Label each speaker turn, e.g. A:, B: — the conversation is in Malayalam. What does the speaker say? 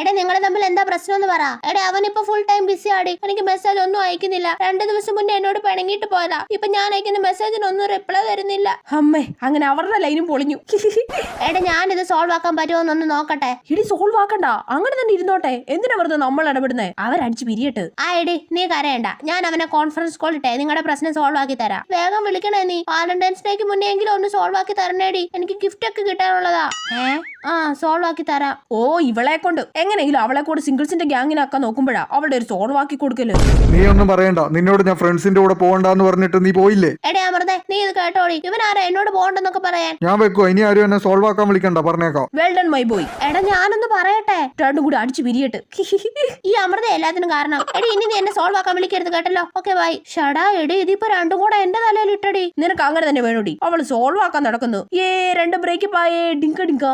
A: എടെ നിങ്ങൾ തമ്മിൽ എന്താ പ്രശ്നം എന്ന് പറ. എടെ അവനിപ്പോ ഫുൾ ടൈം ബിസി ആടി. എനിക്ക് മെസ്സേജ് ഒന്നും അയക്കുന്നില്ല. 2 ദിവസം മുന്നേ എന്നോട് പിണങ്ങിയിട്ട് പോയതാ. ഇപ്പൊ ഞാൻ അയക്കുന്ന മെസ്സേജിനൊന്നും റിപ്ലൈ വരുന്നില്ല.
B: അമ്മേ, അങ്ങനെ അവരുടെ ലൈനും പൊളിഞ്ഞു.
A: എടെ ഞാനിത് സോൾവ് ആക്കാൻ പറ്റുമോന്നൊന്ന് നോക്കട്ടെ.
B: ഇടി സോൾവ് ആക്കണ്ട, അങ്ങനെ തന്നെ ഇരുന്നോട്ടെ. എന്തിനാ വെറുതെ നമ്മൾ ഇടപെടുന്നേ? അവരടിച്ച് പിരിയട്ട്.
A: ആ എടി നീ കരയണ്ട. ഞാൻ അവനെ കോൺഫറൻസ് കോൾ ഇട്ടേ നിങ്ങളുടെ പ്രശ്നം സോൾവ് ആക്കി തരാം. വേഗം വിളിക്കണേ നീ. വാലന്റൈൻസ് ഡേക്ക് മുന്നേ എങ്കിലും ഒന്ന് സോൾവ് ആക്കി തരണേടി. എനിക്ക് ഗിഫ്റ്റ് ഒക്കെ കിട്ടാനുള്ളതാ. സോൾവ് ആക്കി തരാം.
B: ഓ, ഇവളെ കൊണ്ട് എങ്ങനെയെങ്കിലും അവളെ കൂടെ സിംഗിൾസിന്റെ ഗ്യാങ്ങിനൊക്കെ നോക്കുമ്പോഴാ അവളുടെ ഒരു സോൾവ് ആക്കി കൊടുക്കല്.
C: നീ ഒന്നും പറയണ്ട. നിന്നോട് ഞാൻ ഫ്രണ്ട്സിന്റെ കൂടെ പോകണ്ടെന്ന് പറഞ്ഞിട്ട് നീ പോയില്ലേ?
A: എടേ അമൃതേ, നീ ഇത് കേട്ടോടി. ഇവനാരാ എന്നോട് പോകണ്ടെന്നൊക്കെ പറയാൻ?
C: ഞാൻ വെക്കോ. ഇനി ആരും എന്നെ സോൾവ് ആക്കാൻ വിളിക്കണ്ട, പറഞ്ഞേക്കാം.
B: Well done my boy.
A: എടാ ഞാനൊന്ന് പറയട്ടെ.
B: രണ്ടും കൂടി അടിച്ച് പിരിയട്ട്.
A: ഈ അമൃത എല്ലാത്തിനും കാരണം. എടി ഇനി നീ എന്നെ സോൾവ് ആക്കാൻ വിളിക്കരുത് കേട്ടല്ലോ. Okay bye. ഷടാ എടി, ഇതിപ്പോ രണ്ടും കൂടെ എന്റെ തലയിൽ ഇട്ടടി.
B: നിനക്ക് അങ്ങനെ തന്നെ വേണോടി. അവള് സോൾവ് ആക്കാൻ നടക്കുന്നു. 2 ബ്രേക്കപ്പ് ആയേ. ഡിങ്ക ഡിങ്ക.